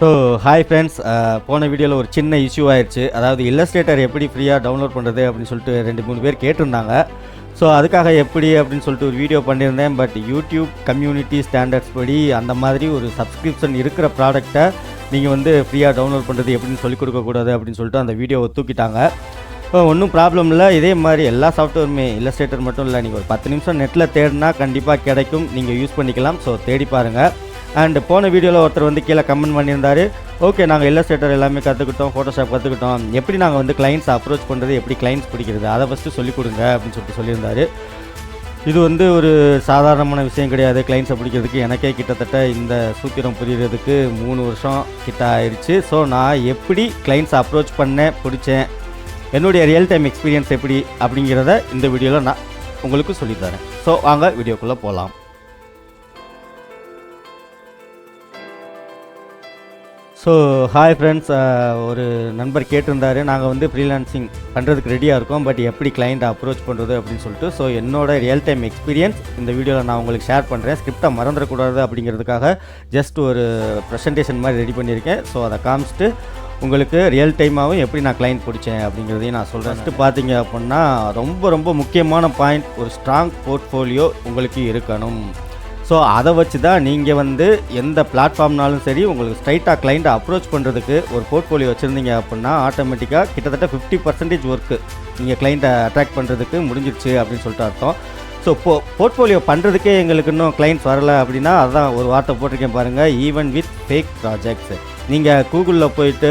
So hi friends, போன வீடியோவில் ஒரு சின்ன இஷ்யூ ஆயிடுச்சு. அதாவது இல்லஸ்ட்ரேட்டர் எப்படி ஃப்ரீயாக டவுன்லோட் பண்ணுறது அப்படின்னு சொல்லிட்டு 2-3 பேர் கேட்டிருந்தாங்க. ஸோ அதுக்காக எப்படி அப்படின்னு சொல்லிட்டு ஒரு வீடியோ பண்ணியிருந்தேன். பட் யூடியூப் கம்யூனிட்டி ஸ்டாண்டர்ட்ஸ் படி அந்த மாதிரி ஒரு சப்ஸ்கிரிப்ஷன் இருக்கிற ப்ராடக்டை நீங்கள் வந்து ஃப்ரீயாக டவுன்லோட் பண்ணுறது எப்படின்னு சொல்லிக் கொடுக்கக்கூடாது அப்படின்னு சொல்லிட்டு அந்த வீடியோவை தூக்கிட்டாங்க. ஒன்றும் ப்ராப்ளம் இல்லை. இதே மாதிரி எல்லா சாஃப்ட்வேருமே இல்லஸ்ட்ரேட்டர் மட்டும் இல்லை, நீங்கள் ஒரு 10 நிமிஷம் நெட்டில் தேடினா கண்டிப்பாக கிடைக்கும், நீங்கள் யூஸ் பண்ணிக்கலாம். ஸோ தேடி பாருங்கள். அண்ட் போன வீடியோவில் ஒருத்தர் வந்து கீழே கமெண்ட் பண்ணியிருந்தார், ஓகே நாங்கள் இல்லஸ்ட்ரேட்டர் எல்லாமே கற்றுக்கிட்டோம், ஃபோட்டோஷாப் கற்றுக்கிட்டோம், எப்படி நாங்கள் வந்து கிளைண்ட்ஸ் அப்ரோச் பண்ணுறது, எப்படி கிளைண்ட்ஸ் பிடிக்கிறது அதை ஃபஸ்ட்டு சொல்லிக் கொடுங்க அப்படின்னு சொல்லிட்டு சொல்லியிருந்தார். இது வந்து ஒரு சாதாரணமான விஷயம் கிடையாது. கிளைண்ட்ஸை பிடிக்கிறதுக்கு எனக்கே கிட்டத்தட்ட இந்த சூத்திரம் புரிகிறதுக்கு 3 வருஷம் கிட்ட ஆயிடுச்சு. ஸோ நான் எப்படி கிளைண்ட்ஸ் அப்ரோச் பண்ணேன், பிடிச்சேன், என்னுடைய ரியல் டைம் எக்ஸ்பீரியன்ஸ் எப்படி அப்படிங்கிறத இந்த வீடியோவில் நான் உங்களுக்கு சொல்லித்தரேன். ஸோ வாங்க வீடியோக்குள்ளே போகலாம். ஸோ ஹாய் ஃப்ரெண்ட்ஸ், ஒரு நண்பர் கேட்டிருந்தார், நாங்கள் வந்து ஃப்ரீலான்சிங் பண்ணுறதுக்கு ரெடியாக இருக்கோம், பட் எப்படி கிளைண்ட் அப்ரோச் பண்ணுறது அப்படின்னு சொல்லிட்டு. ஸோ என்னோட ரியல் டைம் எக்ஸ்பீரியன்ஸ் இந்த வீடியோவில் நான் உங்களுக்கு ஷேர் பண்ணுறேன். ஸ்கிரிப்டை மறந்துடக்கூடாது அப்படிங்கிறதுக்காக ஜஸ்ட் ஒரு ப்ரெசன்டேஷன் மாதிரி ரெடி பண்ணியிருக்கேன். ஸோ அதை காமிச்சிட்டு உங்களுக்கு ரியல் டைமாகவும் எப்படி நான் கிளைண்ட் பிடிச்சேன் அப்படிங்கிறதையும் நான் சொல்கிறேன். ஃபஸ்ட்டு பார்த்தீங்க அப்படின்னா ரொம்ப முக்கியமான பாயிண்ட், ஒரு ஸ்ட்ராங் போர்ட்ஃபோலியோ உங்களுக்கு இருக்கணும். ஸோ அதை வச்சு தான் நீங்கள் வந்து எந்த பிளாட்ஃபார்ம்னாலும் சரி, உங்களுக்கு ஸ்ட்ரைட்டாக கிளைண்ட்டை அப்ரோச் பண்ணுறதுக்கு ஒரு போர்ட்ஃபோலியோ வச்சுருந்தீங்க அப்படின்னா ஆட்டோமேட்டிக்காக கிட்டத்தட்ட 50% ஒர்க்கு நீங்கள் கிளைண்ட்டை அட்ராக்ட் பண்ணுறதுக்கு முடிஞ்சிருச்சு அப்படின்னு சொல்லிட்டு அர்த்தம். ஸோ போர்ட்ஃபோலியோ பண்ணுறதுக்கே எங்களுக்கு இன்னும் கிளைண்ட்ஸ் வரலை அப்படின்னா அதுதான் ஒரு வார்த்தை போட்டிருக்கேன் பாருங்கள், ஈவன் வித் ஃபேக் ப்ராஜெக்ட்ஸ். நீங்கள் கூகுளில் போயிட்டு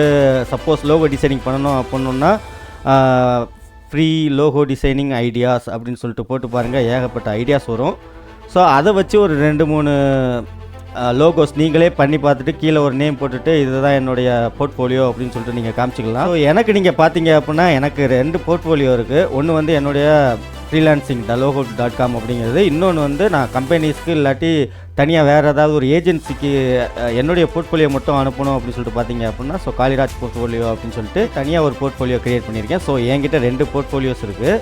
சப்போஸ் லோகோ டிசைனிங் பண்ணணும் அப்படின்னா ஃப்ரீ லோகோ டிசைனிங் ஐடியாஸ் அப்படின்னு சொல்லிட்டு போட்டு பாருங்கள், ஏகப்பட்ட ஐடியாஸ் வரும். ஸோ அதை வச்சு ஒரு 2-3 லோகோஸ் நீங்களே பண்ணி பார்த்துட்டு கீழே ஒரு நேம் போட்டுட்டு இதுதான் என்னுடைய போர்ட்ஃபோலியோ அப்படின்னு சொல்லிட்டு நீங்கள் காமிச்சிக்கலாம். ஸோ எனக்கு நீங்கள் பார்த்தீங்க அப்படின்னா எனக்கு 2 போர்ட்ஃபோலியோ இருக்குது. ஒன்று வந்து என்னுடைய ஃப்ரீலான்சிங் logo.com அப்படிங்கிறது, இன்னொன்று வந்து நான் கம்பெனிஸ்க்கு இல்லாட்டி தனியாக வேறு ஏதாவது ஒரு ஏஜென்சிக்கு என்னுடைய போர்ட்ஃபோலியோ மட்டும் அனுப்பணும் அப்படின்னு சொல்லிட்டு பார்த்தீங்க அப்படின்னா ஸோ காளிராஜ் போர்ட்ஃபோலியோ அப்படின்னு சொல்லிட்டு தனியாக ஒரு போர்ட்ஃபோலியோ க்ரியேட் பண்ணியிருக்கேன். ஸோ என்கிட்ட 2 போர்ட்ஃபோலியோஸ் இருக்குது.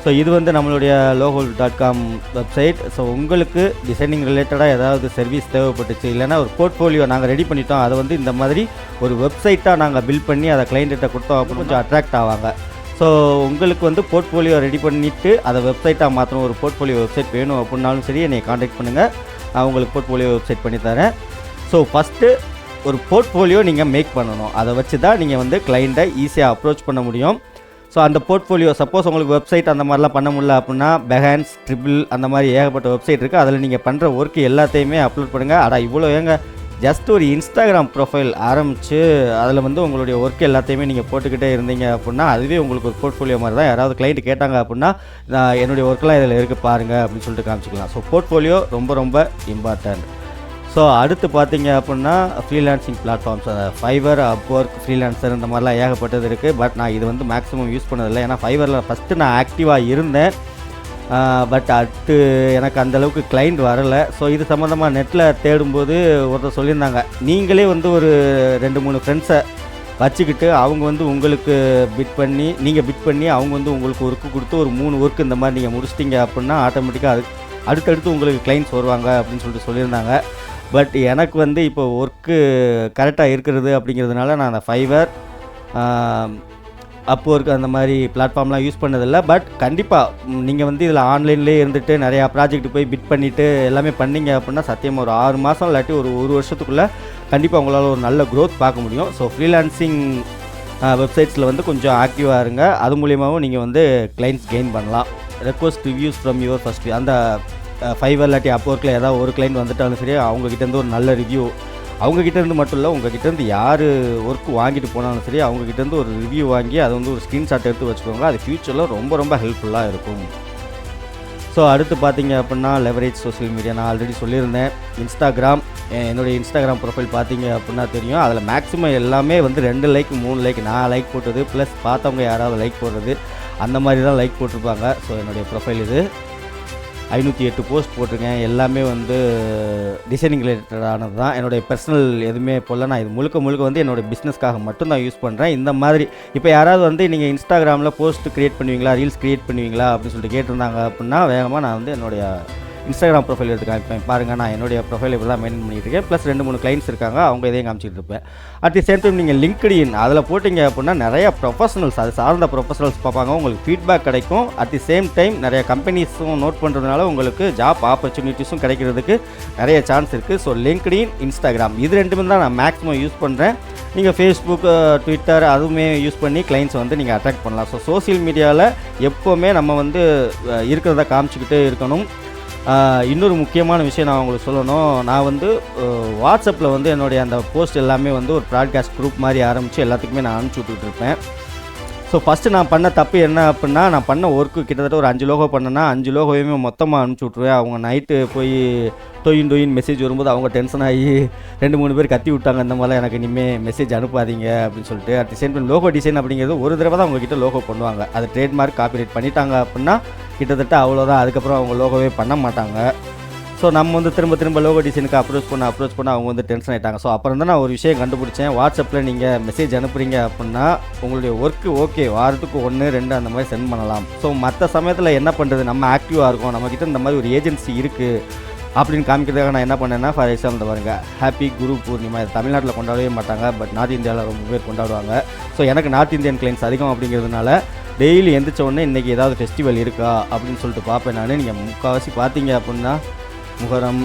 ஸோ இது வந்து நம்மளுடைய logo.com வெப்சைட். ஸோ உங்களுக்கு டிசைனிங் ரிலேட்டடாக ஏதாவது சர்வீஸ் தேவைப்பட்டுச்சு, இல்லைனா ஒரு போர்ட்ஃபோலியோ நாங்கள் ரெடி பண்ணிட்டோம், அதை வந்து இந்த மாதிரி ஒரு வெப்சைட்டாக நாங்கள் பில்ட் பண்ணி அதை கிளைண்ட்டிட்ட கொடுத்தோம் அப்படின்னு கொஞ்சம் அட்ராக்ட் ஆவாங்க. ஸோ உங்களுக்கு வந்து போர்ட்ஃபோலியோ ரெடி பண்ணிவிட்டு அதை வெப்சைட்டாக மாற்றணும், ஒரு போர்ட்ஃபோலியோ வெப்சைட் வேணும் அப்படின்னாலும் சரி என்னை காண்டாக்ட் பண்ணுங்கள், நான் உங்களுக்கு போர்ட்ஃபோலியோ வெப்சைட் பண்ணித்தரேன். ஸோ ஃபஸ்ட்டு ஒரு போர்ட்ஃபோலியோ நீங்கள் மேக் பண்ணணும். அதை வச்சு தான் நீங்கள் வந்து கிளைண்ட்டை ஈஸியாக அப்ரோச் பண்ண முடியும். ஸோ அந்த போர்ட்ஃபோலியோ சப்போஸ் உங்களுக்கு வெப்சைட் அந்த மாதிரிலாம் பண்ண முடியல அப்படின்னா பெஹான்ஸ், ட்ரிபிள் அந்த மாதிரி ஏகப்பட்ட வெப்சைட் இருக்குது. அதில் நீங்கள் பண்ணுற ஒர்க்கு எல்லாத்தையுமே அப்லோட் பண்ணுங்கள். இவ்வளோ ஏங்க, ஜஸ்ட் ஒரு இன்ஸ்டாகிராம் ப்ரொஃபைல் ஆரம்பித்து அதில் வந்து உங்களுடைய ஒர்க் எல்லாத்தையுமே நீங்கள் போட்டுக்கிட்டே இருந்தீங்க அப்படின்னா அதுவே உங்களுக்கு ஒரு போர்ட்ஃபோலியோ மாதிரி தான். யாராவது கிளைண்ட் கேட்டாங்க அப்படின்னா நான் என்னுடைய ஒர்க்கெலாம் இதில் இருக்குது பாருங்கள் அப்படின்னு சொல்லிட்டு காமிச்சிக்கலாம். ஸோ போர்ட்ஃபோலியோ ரொம்ப இம்பார்ட்டன்ட். ஸோ அடுத்து பார்த்தீங்க அப்படின்னா freelancing platforms, Fiverr, Upwork, freelancer இந்த மாதிரிலாம் ஏகப்பட்டது இருக்குது. பட் நான் இது வந்து மேக்ஸிமம் யூஸ் பண்ணதில்லை. ஏன்னா ஃபைவரில் ஃபஸ்ட்டு நான் ஆக்டிவாக இருந்தேன், பட் அடுத்து எனக்கு அந்தளவுக்கு கிளைண்ட் வரலை. ஸோ இது சம்மந்தமாக நெட்டில் தேடும்போது ஒருத்தர் சொல்லியிருந்தாங்க, நீங்களே வந்து ஒரு 2-3 ஃப்ரெண்ட்ஸை வச்சுக்கிட்டு அவங்க வந்து உங்களுக்கு நீங்கள் பிட் பண்ணி அவங்க வந்து உங்களுக்கு ஒர்க்கு கொடுத்து ஒரு 3 ஒர்க்கு இந்த மாதிரி நீங்கள் முடிச்சிட்டிங்க அப்படின்னா ஆட்டோமேட்டிக்காக அடுத்தடுத்து உங்களுக்கு கிளைண்ட்ஸ் வருவாங்க அப்படின்னு சொல்லிட்டு சொல்லியிருந்தாங்க. பட் எனக்கு வந்து இப்போ ஒர்க்கு கரெக்டாக இருக்கிறது அப்படிங்கிறதுனால நான் அந்த ஃபைவர், அப்வொர்க் அந்த மாதிரி பிளாட்ஃபார்ம்லாம் யூஸ் பண்ணதில்லை. பட் கண்டிப்பாக நீங்கள் வந்து இதில் ஆன்லைன்லேயே இருந்துட்டு நிறையா ப்ராஜெக்ட் போய் பிட் பண்ணிவிட்டு எல்லாமே பண்ணிங்க அப்படின்னா சத்தியமாக ஒரு 6 மாதம் இல்லாட்டி ஒரு 1 வருஷத்துக்குள்ளே கண்டிப்பாக உங்களால் ஒரு நல்ல க்ரோத் பார்க்க முடியும். ஸோ ஃப்ரீலான்சிங் வெப்சைட்ஸில் வந்து கொஞ்சம் ஆக்டிவாக இருங்க. அது மூலியமாகவும் நீங்கள் வந்து கிளைண்ட்ஸ் கெயின் பண்ணலாம். Request reviews from your first, அந்த ஃபைவர் இல்லாட்டி அப்வொர்க்கில் ஏதாவது ஒரு கிளைண்ட் வந்துட்டாலும் சரி அவங்ககிட்டேருந்து ஒரு நல்ல ரிவ்யூ, அவங்ககிட்டேருந்து மட்டும் இல்லை உங்ககிட்டேருந்து யார் ஒர்க் வாங்கிட்டு போனாலும் சரி அவங்ககிட்டேருந்து ஒரு ரிவ்யூ வாங்கி அதை வந்து ஒரு ஸ்க்ரீன்ஷாட் எடுத்து வச்சுக்கோங்க. அது ஃப்யூச்சரில் ரொம்ப ஹெல்ப்ஃபுல்லாக இருக்கும். ஸோ அடுத்து பார்த்தீங்க அப்படின்னா லெவரேஜ் சோஷியல் மீடியா. நான் ஆல்ரெடி சொல்லியிருந்தேன், இன்ஸ்டாகிராம், என்னுடைய இன்ஸ்டாகிராம் ப்ரொஃபைல் பார்த்தீங்க அப்படின்னா தெரியும். அதில் மேக்ஸிமம் எல்லாமே வந்து 2 லைக் 3 லைக், நான் லைக் போட்டது ப்ளஸ் பார்த்தவங்க யாராவது லைக் போடுறது அந்த மாதிரி தான் லைக் போட்டிருப்பாங்க. ஸோ என்னுடைய ப்ரொஃபைல் இது 508 போஸ்ட் போட்டிருக்கேன். எல்லாமே வந்து டிசைனிங் ரிலேட்டடானது தான். என்னுடைய பர்சனல் எதுவுமே போடல. நான் இது முழுக்க வந்து என்னோடய பிஸ்னஸ்க்காக மட்டும்தான் யூஸ் பண்ணுறேன். இந்த மாதிரி இப்போ யாராவது வந்து நீங்கள் இன்ஸ்டாகிராமில் போஸ்ட் க்ரியேட் பண்ணுவீங்களா, ரீல்ஸ் க்ரியேட் பண்ணுவீங்களா அப்படின்னு சொல்லிட்டு கேட்டிருந்தாங்க அப்படின்னா வேகமாக நான் வந்து என்னுடைய இன்ஸ்டாகிராம் ப்ரொஃபைல் எடுத்து காமிப்பேன். பாருங்கள், நான் என்னுடைய ப்ரொஃபைல் இப்படி தான் மெயின்டைன் பண்ணிகிட்டு இருக்கேன். ப்ளஸ் 2-3 கிளைண்ட்ஸ் இருக்காங்க, அவங்க இதையும் காமிச்சிட்டு இருப்பேன். அட் தி சேம் டைம் நீங்கள் லிங்க்டின் அதில் போட்டிங்க அப்படின்னா நிறைய ப்ரொஃபஷனல்ஸ், அது சார்ந்த ப்ரொஃபஷனல்ஸ் பார்ப்பாங்க, உங்களுக்கு ஃபீட்பேக் கிடைக்கும். அட் தி சேம் டைம் நிறைய கம்பெனிஸும் நோட் பண்ணுறதுனால உங்களுக்கு ஜாப் ஆப்பர்ச்சுனிட்டிஸும் கிடைக்கிறதுக்கு நிறைய சான்ஸ் இருக்குது. ஸோ லிங்க்டின், இன்ஸ்டாகிராம் இது 2 தான் நான் மேக்ஸிமம் யூஸ் பண்ணுறேன். நீங்கள் ஃபேஸ்புக், ட்விட்டர் அதுவுமே யூஸ் பண்ணி கிளைண்ட்ஸ் வந்து நீங்கள் அட்ராக்ட் பண்ணலாம். ஸோ சோசியல் மீடியாவில் எப்போவுமே நம்ம வந்து இருக்கிறத காமிச்சிக்கிட்டே இருக்கணும். இன்னொரு முக்கியமான விஷயம் நான் உங்களுக்கு சொல்லணும். நான் வந்து வாட்ஸ்அப்பில் வந்து என்னுடைய அந்த போஸ்ட் எல்லாமே வந்து ஒரு ப்ராட்காஸ்ட் குரூப் மாதிரி ஆரம்பித்து எல்லாத்துக்குமே நான் அனுப்பிச்சி விட்டுட்ருப்பேன். ஸோ ஃபஸ்ட்டு நான் பண்ண தப்பு என்ன அப்படின்னா, நான் பண்ண ஒர்க்கு கிட்டத்தட்ட ஒரு 5 லோகோ பண்ணேன்னா 5 லோகோவையுமே மொத்தமாக அனுப்பிச்சி விட்ருவேன். அவங்க நைட்டு போய் டொயின் மெசேஜ் வரும்போது அவங்க டென்ஷன் ஆகி 2-3 பேர் கத்தி விட்டாங்க, இந்த மாதிரிலாம் எனக்கு இனிமேல் மெசேஜ் அனுப்பாதீங்க அப்படின்னு சொல்லிட்டு. At the same time logo design அப்படிங்கிறது ஒரு தடவை தான் அவங்ககிட்ட லோகோ பண்ணுவாங்க. அது ட்ரேட்மார்க் காப்பிரைட் பண்ணிட்டாங்க அப்படின்னா கிட்டத்தட்ட அவ்வளோதான். அதுக்கப்புறம் அவங்க லோகோவே பண்ண மாட்டாங்க. ஸோ நம்ம வந்து திரும்ப லோகோ டிசைனுக்கு அப்ரோச் பண்ண அவங்க வந்து டென்ஷன் ஆகிட்டாங்க. ஸோ அப்புறம் தான் நான் ஒரு விஷயம் கண்டுபிடிச்சேன். வாட்ஸ்அப்பில் நீங்கள் மெசேஜ் அனுப்புகிறீங்க அப்படின்னா உங்களுடைய ஒர்க்கு ஓகே, வாரத்துக்கு 1-2 அந்த மாதிரி சென்ட் பண்ணலாம். ஸோ மற்ற சமயத்தில் என்ன பண்ணுறது, நம்ம ஆக்டிவாக இருக்கோம், நம்மக்கிட்ட இந்த மாதிரி ஒரு ஏஜென்சி இருக்குது அப்படின்னு காமிக்கிறதுக்காக நான் என்ன பண்ணேன்னா, ஃபார் எக்ஸாம்பிள் பாருங்கள், ஹாப்பி குரு பூர்ணிமா. இது தமிழ்நாட்டில் கொண்டாடவே மாட்டாங்க, பட் நார்த் இந்தியாவில் ரொம்ப பேர் கொண்டாடுவாங்க. ஸோ எனக்கு நார்த் இந்தியன் கிளைண்ட்ஸ் அதிகம் அப்படிங்கிறதுனால டெய்லி எந்திரிச்ச உடனே இன்றைக்கி ஏதாவது ஃபெஸ்டிவல் இருக்கா அப்படின்னு சொல்லிட்டு பார்ப்பேன் நான். நீங்கள் முக்கால்வாசி பார்த்தீங்க அப்படின்னா முகரம்,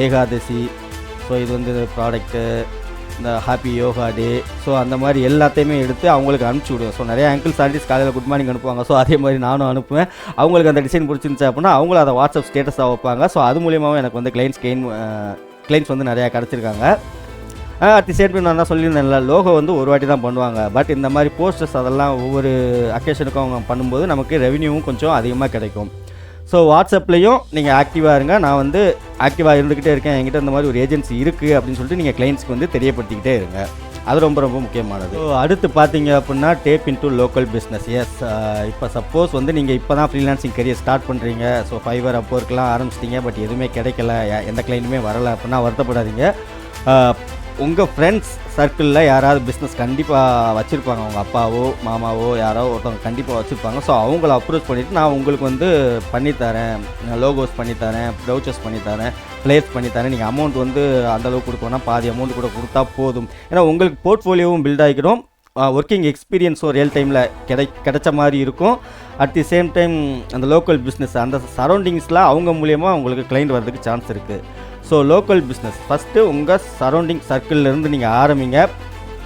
ஏகாதசி, ஸோ இது வந்து ப்ராடக்ட்டு, இந்த ஹாப்பி யோகா டே, ஸோ அந்த மாதிரி எல்லாத்தையுமே எடுத்து அவங்களுக்கு அனுப்பிச்சி விடுவேன். ஸோ நிறையா அங்கிள்ஸ் ஆண்டிஸ் காலையில் குட் மார்னிங் அனுப்புவாங்க. ஸோ அதே மாதிரி நானும் அனுப்புவேன். அவங்களுக்கு அந்த டிசைன் பிடிச்சிருந்துச்சு அப்படின்னா அவங்களும் அதை வாட்ஸ்அப் ஸ்டேட்டஸாக வைப்பாங்க. ஸோ அது மூலியமாகவும் எனக்கு வந்து கிளைண்ட்ஸ் வந்து நிறையா கிடச்சிருக்காங்க. அட் தி சேம் டைம் நான் தான் சொல்லியிருந்தேன்ல, லோகோ வந்து ஒரு வாட்டி தான் பண்ணுவாங்க. பட் இந்த மாதிரி போஸ்டர்ஸ் அதெல்லாம் ஒவ்வொரு அக்கேஷனுக்கும் அவங்க பண்ணும்போது நமக்கு ரெவென்யூவும் கொஞ்சம் அதிகமாக கிடைக்கும். ஸோ வாட்ஸ்அப்லேயும் நீங்கள் ஆக்டிவாக இருங்க. நான் வந்து ஆக்டிவாக இருந்துக்கிட்டே இருக்கேன், என்கிட்ட இந்த மாதிரி ஒரு ஏஜென்சி இருக்குது அப்படின்னு சொல்லிட்டு நீங்கள் கிளைண்ட்ஸ்க்கு வந்து தெரியப்படுத்திக்கிட்டே இருங்க. அது ரொம்ப முக்கியமானது. ஸோ அடுத்து பார்த்தீங்க அப்படின்னா tap into local business. Yes, இப்போ சப்போஸ் வந்து நீங்கள் இப்போ தான் ஃப்ரீலான்சிங் கரியர் ஸ்டார்ட் பண்ணுறீங்க. ஸோ ஃபைவர், அப்போர்க்கெலாம் ஆரம்பிச்சிட்டிங்க, பட் எதுவுமே கிடைக்கல, எந்த கிளைண்ட்டுமே வரலை அப்படின்னா வருத்தப்படாதீங்க. உங்கள் ஃப்ரெண்ட்ஸ் சர்க்கிளில் யாராவது பிஸ்னஸ் கண்டிப்பாக வச்சுருப்பாங்க. அவங்க அப்பாவோ மாமாவோ யாரோ ஒருத்தவங்க கண்டிப்பாக வச்சுருப்பாங்க. ஸோ அவங்கள அப்ரோச் பண்ணிவிட்டு நான் உங்களுக்கு வந்து பண்ணித்தரேன், லோகோஸ் பண்ணித்தரேன், ப்ரௌச்சர்ஸ் பண்ணித்தரேன், பிளேஸ் பண்ணித்தரேன், நீங்கள் அமௌண்ட் வந்து அந்தளவுக்கு கொடுக்கணும்னா பாதி அமௌண்ட் கூட கொடுத்தா போதும். ஏன்னா உங்களுக்கு போர்ட்ஃபோலியோவும் பில்ட் ஆகிக்கிறோம், ஒர்க்கிங் எக்ஸ்பீரியன்ஸும் ரியல் டைமில் கிடைச்ச மாதிரி இருக்கும். அட் தி சேம் டைம் அந்த லோக்கல் பிஸ்னஸ் அந்த சரௌண்டிங்ஸில் அவங்க மூலியமாக உங்களுக்கு கிளைண்ட் வர்றதுக்கு சான்ஸ் இருக்குது. ஸோ லோக்கல் பிஸ்னஸ் ஃபஸ்ட்டு உங்கள் சரௌண்டிங் சர்க்கிள்லேருந்து நீங்கள் ஆரம்பிங்க.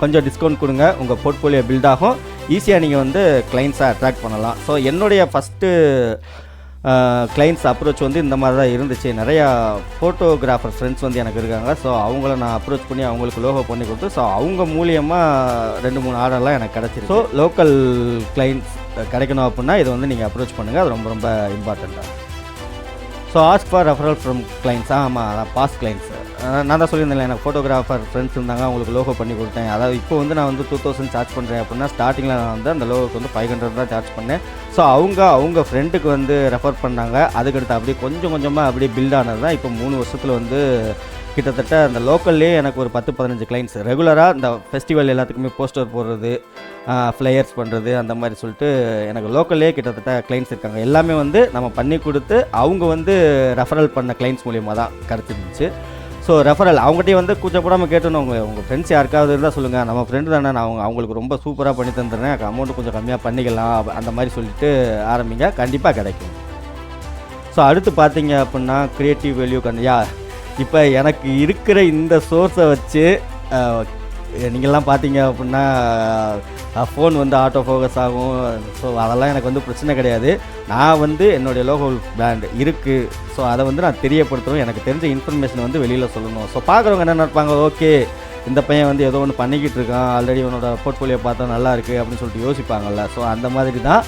கொஞ்சம் டிஸ்கவுண்ட் கொடுங்க, உங்கள் போர்ட்ஃபோலியோ பில்ட் ஆகும், ஈஸியாக நீங்கள் வந்து கிளைண்ட்ஸை அட்ராக்ட் பண்ணலாம். ஸோ என்னுடைய ஃபஸ்ட்டு கிளைண்ட்ஸ் அப்ரோச் வந்து இந்த மாதிரி தான் இருந்துச்சு. நிறையா ஃபோட்டோகிராஃபர் ஃப்ரெண்ட்ஸ் வந்து எனக்கு இருக்காங்க. ஸோ அவங்கள நான் அப்ரோச் பண்ணி அவங்களுக்கு லோகோ பண்ணி கொடுத்து, ஸோ அவங்க மூலியமாக 2-3 ஆர்டர்லாம் எனக்கு கிடச்சிருக்கு. ஸோ லோக்கல் கிளைண்ட்ஸ் கிடைக்கணும் அப்படின்னா இதை வந்து நீங்கள் அப்ரோச் பண்ணுங்கள், அது ரொம்ப இம்பார்ட்டண்ட்டாக. So ask for referral from clients. ஆமாம், அதான் பாஸ்ட் கிளைண்ட்ஸ். நான் தான் சொல்லியிருந்தேன், எனக்கு ஃபோட்டோகிராஃபர் ஃப்ரெண்ட்ஸ் இருந்தாங்க, அவங்களுக்கு லோகோ பண்ணி கொடுத்தேன். அதாவது இப்போ வந்து நான் வந்து 2000 சார்ஜ் பண்ணுறேன் அப்படின்னா ஸ்டார்டிங்கில் நான் வந்து அந்த லோகோக்கு வந்து 500 தான் சார்ஜ் பண்ணேன். ஸோ அவங்க ஃப்ரெண்டுக்கு வந்து ரெஃபர் பண்ணாங்க. அதுக்கடுத்து அப்படியே கொஞ்சமாக அப்படியே பில்ட் ஆனது தான் இப்போ 3 வருஷத்தில் வந்து கிட்டத்தட்ட அந்த லோக்கல்லே எனக்கு ஒரு 10-15 கிளைண்ட்ஸ் ரெகுலராக இந்த ஃபெஸ்டிவல் எல்லாத்துக்குமே போஸ்டர் போடுறது, ஃப்ளையர்ஸ் பண்ணுறது, அந்த மாதிரி சொல்லிட்டு எனக்கு லோக்கல்லே கிட்டத்தட்ட கிளைண்ட்ஸ் இருக்காங்க. எல்லாமே வந்து நம்ம பண்ணி கொடுத்து அவங்க வந்து ரெஃபரல் பண்ண கிளைண்ட்ஸ் மூலியமாக தான் கிடச்சிருந்துச்சு. ஸோ ரெஃபரல் அவங்ககிட்டயே வந்து கூச்சப்படாமல் கேட்டணும், உங்கள் ஃப்ரெண்ட்ஸ் யாருக்காவது இருந்தால் சொல்லுங்கள், நம்ம ஃப்ரெண்டு தானே, நான் அவங்களுக்கு ரொம்ப சூப்பராக பண்ணி தந்துடுறேன், அமௌண்ட்டு கொஞ்சம் கம்மியாக பண்ணிக்கலாம், அந்த மாதிரி சொல்லிட்டு ஆரம்பிங்க, கண்டிப்பாக கிடைக்கும். ஸோ அடுத்து பார்த்தீங்க அப்படின்னா க்ரியேட்டிவ் வேல்யூ இப்போ எனக்கு இருக்கிற இந்த சோர்ஸை வச்சு நீங்கள்லாம் பார்த்தீங்க அப்படின்னா ஃபோன் வந்து ஆட்டோ ஃபோக்கஸ் ஆகும். ஸோ அதெல்லாம் எனக்கு வந்து பிரச்சனை கிடையாது. நான் வந்து என்னுடைய லோகோ பிராண்ட் இருக்குது, ஸோ அதை வந்து நான் தெரியப்படுத்தணும், எனக்கு தெரிஞ்ச இன்ஃபர்மேஷன் வந்து வெளியில் சொல்லணும். ஸோ பார்க்குறவங்க என்ன நினைப்பாங்க, ஓகே இந்த பையன் வந்து ஏதோ ஒன்று பண்ணிக்கிட்டு இருக்கான், ஆல்ரெடி உன்னோட போர்ட்ஃபோலியோ பார்த்தா நல்லா இருக்குது அப்படின்னு சொல்லிட்டு யோசிப்பாங்கள்ல. ஸோ அந்த மாதிரி தான்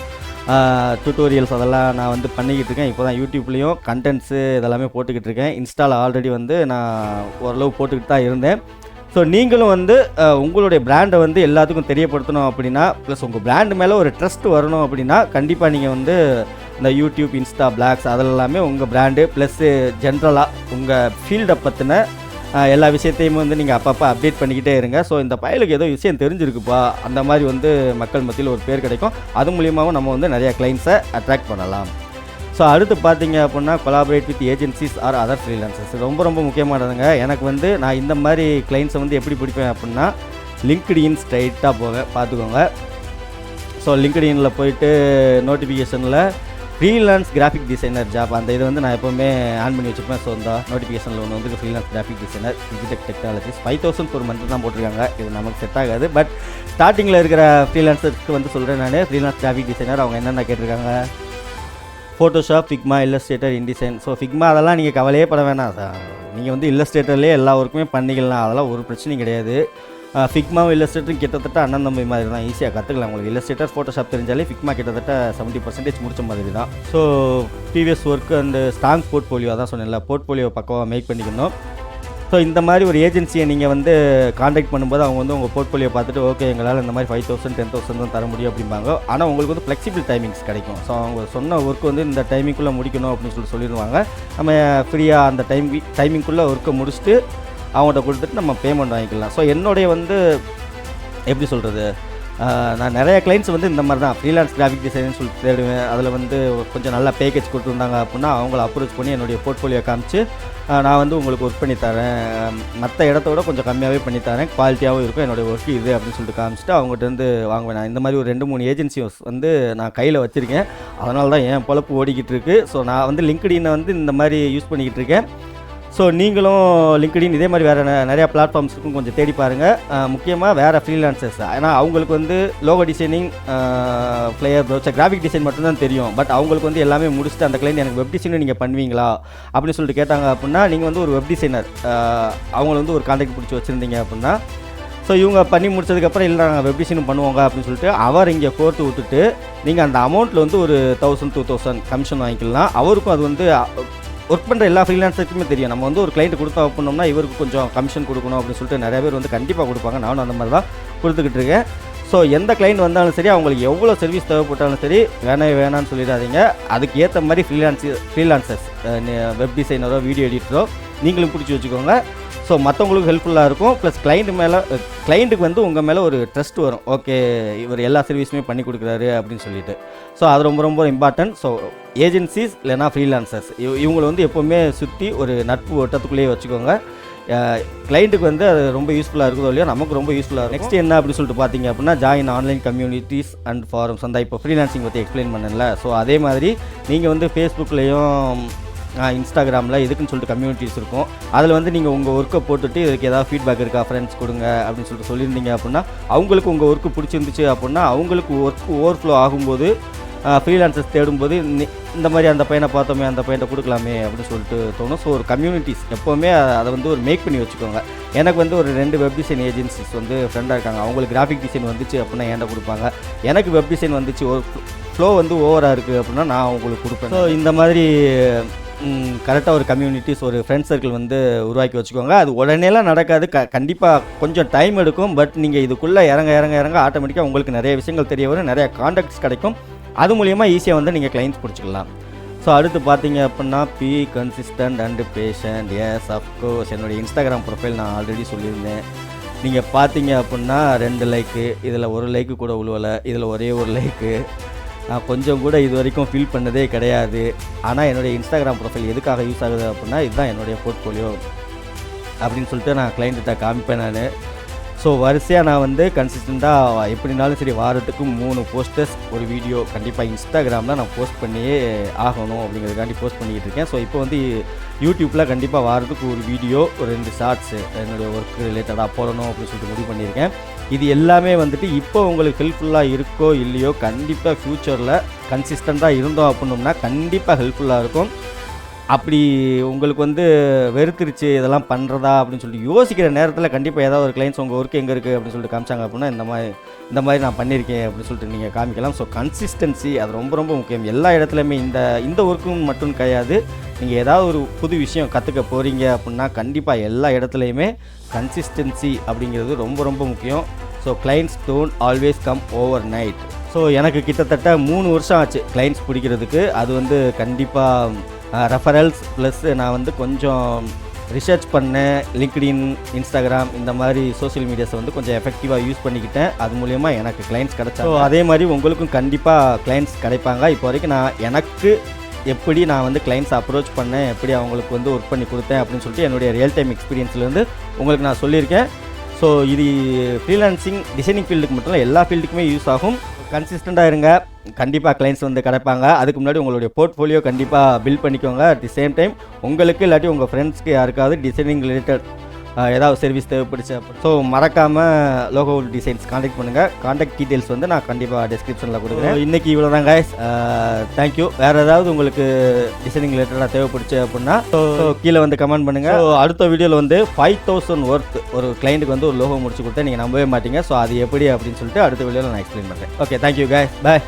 டியூட்டோரியல்ஸ் அதெல்லாம் நான் வந்து பண்ணிக்கிட்டு இருக்கேன். இப்போ தான் யூடியூப்லேயும் கண்டென்ட்ஸு இதெல்லாமே போட்டுக்கிட்டு இருக்கேன். இன்ஸ்டாவில் ஆல்ரெடி வந்து நான் ஓரளவு போட்டுக்கிட்டு தான் இருந்தேன். ஸோ நீங்களும் வந்து உங்களுடைய பிராண்டை வந்து எல்லாத்துக்கும் தெரியப்படுத்தணும் அப்படின்னா, ப்ளஸ் உங்கள் பிராண்டு மேலே ஒரு ட்ரஸ்ட் வரணும் அப்படின்னா, கண்டிப்பாக நீங்கள் வந்து இந்த யூடியூப், இன்ஸ்டா, பிளாக்ஸ் அதெல்லாமே உங்கள் பிராண்டு ப்ளஸ்ஸு ஜென்ரலாக உங்கள் ஃபீல்டை பற்றின எல்லா விஷயத்தையும் வந்து நீங்கள் அப்பப்போ அப்டேட் பண்ணிக்கிட்டே இருங்க. ஸோ இந்த பயலுக்கு ஏதோ விஷயம் தெரிஞ்சிருக்குப்பா, அந்த மாதிரி வந்து மக்கள் மத்தியில் ஒரு பேர் கிடைக்கும். அது மூலியமாகவும் நம்ம வந்து நிறையா கிளைண்ட்ஸை அட்ராக்ட் பண்ணலாம். ஸோ அடுத்து பார்த்தீங்க அப்படின்னா collaborate with agencies R other freelancers ரொம்ப ரொம்ப முக்கியமானதுங்க. எனக்கு வந்து நான் இந்த மாதிரி கிளைண்ட்ஸை வந்து எப்படி பிடிப்பேன் அப்படின்னா லிங்க்டின் ஸ்ட்ரைட்டாக போங்க பார்த்துக்கோங்க. ஸோ லிங்க்டினில் போயிட்டு நோட்டிஃபிகேஷனில் ஃப்ரீலான்ஸ் கிராஃபிக் டிசைனர் ஜாப் அந்த இது வந்து நான் எப்போவுமே ஆன் பண்ணி வச்சுப்பேன். ஸோ இந்த நோட்டிஃபிகேஷனில் ஒன்று வந்து freelance graphic designer Digitek technologies 5000 per month தான் போட்டிருக்காங்க. இது நமக்கு செட் ஆகாது. பட் ஸ்டார்டிங்கில் இருக்கிற ஃப்ரீலான்சர்ஸ்க்கு வந்து சொல்கிறேன் நான், ஃப்ரீலான்ஸ் கிராஃபிக் டிசைனர் அவங்க என்னென்ன கேட்டிருக்காங்க, Photoshop, Figma, illustrator, InDesign. So Figma அதெல்லாம் நீங்கள் கவலையே பட வேணாம். நீங்கள் வந்து இல்லஸ்ட்ரேட்டர்லேயே எல்லா ஒர்க்குமே பண்ணிக்கலாம், அதெல்லாம் ஒரு பிரச்சனையும் கிடையாது. ஃபிக்மாவும் இல்லஸ்ட்ரேட்டரும் கிட்டத்தட்ட அண்ணன் தம்பி மாதிரி தான், ஈஸியாக கற்றுக்கலாம். உங்களுக்கு இல்லஸ்ட்ரேட்டர் ஃபோட்டோஷாப் தெரிஞ்சாலே ஃபிக்மா கிட்டத்தட்ட 70% முடிச்ச மாதிரி தான். So previous work and strong portfolio தான் சொன்னேன்ல, போர்ட்ஃபோலியோ பக்கமாக மேக் பண்ணிக்கணும். ஸோ இந்த மாதிரி ஒரு ஏஜென்சியை நீங்கள் வந்து காண்டாக்ட் பண்ணும்போது அவங்க வந்து உங்கள் போர்ட்ஃபோலியோ பார்த்துட்டு ஓகே எங்களால் இந்த மாதிரி 5000 10,000 தான் தர முடியும் அப்படிம்பாங்க. ஆனால் உங்களுக்கு வந்து ஃப்ளெக்சிபிள் டைமிங்ஸ் கிடைக்கும். ஸோ அவங்க சொன்ன ஒர்க் வந்து இந்த டைமிங்குள்ளே முடிக்கணும் அப்படின்னு சொல்லிடுவாங்க. நம்ம ஃப்ரீயாக அந்த டைமிங்குள்ளே ஒர்க்கை முடிச்சுட்டு அவங்கள்ட்ட கொடுத்துட்டு நம்ம பேமெண்ட் வாங்கிக்கலாம். ஸோ என்னுடைய வந்து எப்படி சொல்கிறது, நான் நிறைய கிளைண்ட்ஸ் வந்து இந்த மாதிரி தான் ஃப்ரீலான்ஸ் கிராஃபிக் டிசைன்னு சொல்லி தேடுவேன். அதில் வந்து கொஞ்சம் நல்லா பேக்கேஜ் கொடுத்துருந்தாங்க அப்படின்னா அவங்கள அப்ரோச் பண்ணி என்னுடைய போர்ட்ஃபோலியோ காமிச்சு நான் வந்து உங்களுக்கு ஒர்க் பண்ணி தரேன், மற்ற இடத்தோட கொஞ்சம் கம்மியாகவே பண்ணி தரேன், குவாலிட்டியாகவும் இருக்கும், என்னுடைய ஒர்க் இது அப்படின்னு சொல்லிட்டு காமிச்சிட்டு அவங்ககிட்ட வந்து வாங்குவேன். நான் இந்த மாதிரி ஒரு 2-3 ஏஜென்சிஸ் வந்து நான் கையில் வச்சுருக்கேன். அதனால தான் என் பொழப்பு ஓடிக்கிட்டு இருக்குது. ஸோ நான் வந்து லிங்க்டினை வந்து இந்த மாதிரி யூஸ் பண்ணிக்கிட்டு இருக்கேன். ஸோ நீங்களும் லிங்க்டின் இதே மாதிரி வேறு நிறையா பிளாட்ஃபார்ம்ஸுக்கும் கொஞ்சம் தேடி பாருங்கள். முக்கியமாக வேறு ஃப்ரீலான்சர்ஸ், ஏன்னா அவங்களுக்கு வந்து logo designing, flyer, brochure, graphic design மட்டும்தான் தெரியும். பட் அவங்களுக்கு வந்து எல்லாமே முடிச்சுட்டு அந்த கிளைண்ட் எனக்கு வெப் டிசைனும் நீங்கள் பண்ணுவீங்களா அப்படின்னு சொல்லிட்டு கேட்டாங்க அப்படின்னா நீங்கள் வந்து ஒரு வெப் டிசைனர் அவங்கள வந்து ஒரு கான்டாக்ட் பிடிச்சி வச்சுருந்தீங்க அப்படின்னா ஸோ இவங்க பண்ணி முடிச்சதுக்கப்புறம் இல்லை நாங்கள் வெப் டிசைனும் பண்ணுவாங்க அப்படின்னு சொல்லிட்டு அவர் இங்கே கோர்த்து விட்டுட்டு நீங்கள் அந்த அமௌண்ட்டில் வந்து ஒரு 1000-2000 கமிஷன் வாங்கிக்கலாம். அவருக்கும் அது வந்து ஒர்க் பண்ணுற எல்லா ஃப்ரீலான்ஸருக்குமே தெரியும். நம்ம வந்து ஒரு கிளைண்ட் கொடுத்தா பண்ணோம்னா இவருக்கு கொஞ்சம் கமிஷன் கொடுக்கணும் அப்படின்னு சொல்லிட்டு நிறைய பேர் வந்து கண்டிப்பாக கொடுப்பாங்க. நானும் அந்த மாதிரி தான் கொடுத்துக்கிட்டு இருக்கேன். ஸோ எந்த கிளைண்ட் வந்தாலும் சரி, அவங்களுக்கு எவ்வளோ சர்வீஸ் தேவைப்பட்டாலும் சரி வேணான்னு சொல்லிடாதீங்க. அதுக்கு ஏற்ற மாதிரி ஃப்ரீலான்சர்ஸ் வெப் டிசைனரோ வீடியோ எடிட்டரோ நீங்களும் பிடிச்சி வச்சுக்கோங்க. ஸோ மற்றவங்களுக்கு ஹெல்ப்ஃபுல்லாக இருக்கும். ப்ளஸ் கிளைண்ட்டுக்கு வந்து உங்கள் மேலே ஒரு ட்ரஸ்ட் வரும். ஓகே இவர் எல்லா சர்வீஸுமே பண்ணி கொடுக்குறாரு அப்படின்னு சொல்லிட்டு. ஸோ அது ரொம்ப ரொம்ப இம்பார்ட்டன்ட். ஸோ ஏஜென்சிஸ் இல்லைனா ஃப்ரீலான்சர்ஸ் இவங்களை வந்து எப்போவுமே சுற்றி ஒரு நட்பு வட்டத்துக்குள்ளேயே வச்சுக்கோங்க. கிளைண்ட்டுக்கு வந்து அது ரொம்ப யூஸ்ஃபுல்லாக இருக்குதோ இல்லையோ, நமக்கு ரொம்ப யூஸ்ஃபுல்லாக இருக்கும். நெக்ஸ்ட் என்ன அப்படின்னு சொல்லிட்டு பார்த்தீங்க அப்படின்னா join online communities and forums. அந்த இப்போ ஃப்ரீலான்சிங் பற்றி எக்ஸ்பிளைன் பண்ணல. ஸோ அதே மாதிரி நீங்கள் வந்து ஃபேஸ்புக்லேயும் இன்ஸ்டாகிராமில் இதுக்குன்னு சொல்லிட்டு கம்யூனிட்டிஸ் இருக்கும். அதில் வந்து நீங்கள் உங்கள் ஒர்க்கை போட்டுட்டு இதுக்கு ஏதாவது ஃபீட்பேக் இருக்கா ஃப்ரெண்ட்ஸ் கொடுங்க அப்படின்னு சொல்லிட்டு சொல்லியிருந்தீங்க அப்படின்னா அவங்களுக்கு உங்கள் ஒர்க்கு பிடிச்சிருந்துச்சு அப்படின்னா அவங்களுக்கு ஒர்க் ஓவர்ஃப்ளோ ஆகும்போது ஃப்ரீலான்சர்ஸ் தேடும்போது இந்த மாதிரி அந்த பையனை பார்த்தோமே அந்த பையனை கொடுக்கலாமே அப்படின்னு சொல்லிட்டு தோணும். ஸோ ஒரு கம்யூனிட்டிஸ் எப்போவுமே அதை வந்து ஒரு மேக் பண்ணி வச்சுக்கோங்க. எனக்கு வந்து ஒரு 2 வெப் டிசைன் ஏஜென்சிஸ் வந்து ஃப்ரெண்டாக இருக்காங்க. அவங்களுக்கு கிராஃபிக் டிசைன் வந்துச்சு அப்படின்னா என்கிட்ட கொடுப்பாங்க. எனக்கு வெப் டிசைன் வந்துச்சு, ஒரு ஃப்ளோ வந்து ஓவராக இருக்குது அப்படின்னா நான் அவங்களுக்கு கொடுப்பேன். ஸோ இந்த மாதிரி கரெக்டாக ஒரு கம்யூனிட்டிஸ் ஒரு ஃப்ரெண்ட் சர்க்கிள் வந்து உருவாக்கி வச்சுக்கோங்க. அது உடனேலாம் நடக்காது, கண்டிப்பாக கொஞ்சம் டைம் எடுக்கும். பட் நீங்கள் இதுக்குள்ளே இறங்க ஆட்டோமேட்டிக்காக உங்களுக்கு நிறைய விஷயங்கள் தெரிய வரும், நிறைய கான்டாக்ட்ஸ் கிடைக்கும். அது மூலிமா ஈஸியாக வந்து நீங்கள் கிளைண்ட்ஸ் பிடிச்சிக்கலாம். ஸோ அடுத்து பார்த்தீங்க அப்படின்னா be consistent and patient. Yes of course என்னுடைய இன்ஸ்டாகிராம் ப்ரொஃபைல் நான் ஆல்ரெடி சொல்லியிருந்தேன். நீங்கள் பார்த்தீங்க அப்படின்னா 2 லைக்கு, இதில் 1 லைக்கு கூட உழுவலை, இதில் ஒரே 1 லைக்கு. நான் கொஞ்சம் கூட இது வரைக்கும் ஃபீல் பண்ணதே கிடையாது. ஆனால் என்னுடைய இன்ஸ்டாகிராம் ப்ரொஃபைல் எதுக்காக யூஸ் ஆகுது அப்படின்னா இதுதான் என்னுடைய போர்ட்ஃபோலியோ அப்படின்னு சொல்லிட்டு நான் கிளைண்ட்டிட்ட காமிப்பேன் நான். ஸோ வரிசையாக நான் வந்து கன்சிஸ்டண்ட்டாக எப்படினாலும் சரி வாரத்துக்கு 3 போஸ்டர்ஸ் ஒரு வீடியோ கண்டிப்பாக இன்ஸ்டாகிராமில் நான் போஸ்ட் பண்ணியே ஆகணும் அப்படிங்கிறதுக்காண்டி போஸ்ட் பண்ணிக்கிட்டு இருக்கேன். ஸோ இப்போ வந்து யூடியூப்பில் கண்டிப்பாக வாரத்துக்கு ஒரு வீடியோ, ஒரு 2 ஷார்ட்ஸு என்னுடைய ஒர்க் ரிலேட்டடாக போடணும் அப்படின்னு சொல்லிட்டு முடிவு பண்ணியிருக்கேன். இது எல்லாமே வந்துட்டு இப்போ உங்களுக்கு ஹெல்ப்ஃபுல்லாக இருக்கோ இல்லையோ, கண்டிப்பாக ஃப்யூச்சரில் கன்சிஸ்டண்ட்டாக இருந்தோம் அப்படின்னோம்னா கண்டிப்பாக ஹெல்ப்ஃபுல்லாக இருக்கும். அப்படி உங்களுக்கு வந்து வெறுத்துருச்சு இதெல்லாம் பண்ணுறதா அப்படின்னு சொல்லிட்டு யோசிக்கிற நேரத்தில் கண்டிப்பாக ஏதாவது ஒரு கிளைண்ட்ஸ் உங்கள் ஒர்க் எங்கே இருக்குது அப்படின்னு சொல்லிட்டு காமிச்சாங்க அப்படின்னா இந்த மாதிரி நான் பண்ணியிருக்கேன் அப்படின்னு சொல்லிட்டு நீங்கள் காமிக்கலாம். ஸோ கன்சிஸ்டன்சி அது ரொம்ப ரொம்ப முக்கியம். எல்லா இடத்துலையுமே இந்த ஒர்க்கும் மட்டும் கிடையாது. நீங்கள் ஏதாவது ஒரு புது விஷயம் கற்றுக்க போகிறீங்க அப்படின்னா கண்டிப்பாக எல்லா இடத்துலையுமே கன்சிஸ்டன்சி அப்படிங்கிறது ரொம்ப ரொம்ப முக்கியம். So clients don't always come over night. So எனக்கு கிட்டத்தட்ட 3 வருஷம் ஆச்சு கிளைண்ட்ஸ் பிடிக்கிறதுக்கு. அது வந்து கண்டிப்பாக ரெஃபரல்ஸ் ப்ளஸ் நான் வந்து கொஞ்சம் ரிசர்ச் பண்ணேன். லிங்க்டின், இன்ஸ்டாகிராம் இந்த மாதிரி சோஷியல் மீடியாஸை வந்து கொஞ்சம் எஃபெக்டிவாக யூஸ் பண்ணிக்கிட்டேன். அது மூலயமா எனக்கு கிளைண்ட்ஸ் கிடைச்சாங்க. ஸோ அதே மாதிரி உங்களுக்கும் கண்டிப்பாக கிளைண்ட்ஸ் கிடைப்பாங்க. இப்போ வரைக்கும் எனக்கு எப்படி நான் வந்து கிளைண்ட்ஸ் அப்ரோச் பண்ணேன், எப்படி அவங்களுக்கு வந்து ஒர்க் பண்ணி கொடுத்தேன் அப்படின்னு சொல்லிட்டு என்னுடைய ரியல் டைம் எக்ஸ்பீரியன்ஸ்லேருந்து உங்களுக்கு நான் சொல்லியிருக்கேன். ஸோ இது ஃப்ரீலான்சிங் டிசைனிங் ஃபீல்டுக்கு மட்டும் இல்லை, எல்லா ஃபீல்டுக்குமே யூஸ் ஆகும். கன்சிஸ்டண்ட்டாக இருங்க, கண்டிப்பாக கிளைண்ட்ஸ் வந்து கிடைப்பாங்க. அதுக்கு முன்னாடி உங்களுடைய போர்ட்ஃபோலியோ கண்டிப்பாக பில்ட் பண்ணிக்கோங்க. அட் தி சேம் டைம் உங்களுக்கு இல்லாட்டி உங்கள் ஃப்ரெண்ட்ஸ்க்கு யாருக்காவது டிசைனிங் ரிலேட்டட் ஏதாவது சர்வீஸ் தேவைப்படுச்சு. ஸோ மறக்காமல் லோகோ டிசைன்ஸ் காண்டாக்ட் பண்ணுங்கள். காண்டாக்ட் டீட்டெயில்ஸ் வந்து நான் கண்டிப்பாக டிஸ்கிரிப்ஷனில் கொடுக்குறேன். இன்றைக்கி இவ்வளோ தான் கைஸ், தேங்க்யூ. வேறு ஏதாவது உங்களுக்கு டிசைனிங் ரிலேட்டடாக தேவைப்படுச்சு அப்படின்னா ஸோ கீழே வந்து கமெண்ட் பண்ணுங்கள். ஸோ அடுத்த வீடியோவில் வந்து 5000 ஒர்த் ஒரு கிளைண்ட்டுக்கு வந்து ஒரு லோகோ முடிச்சு கொடுத்தேன், நீங்கள் நம்பவே மாட்டீங்க. ஸோ அது எப்படி அப்படின்னு சொல்லிட்டு அடுத்த வீடியோவில் நான் எக்ஸ்பிளைன் பண்ணுறேன். ஓகே, தேங்க்யூ கைஸ், பாய்.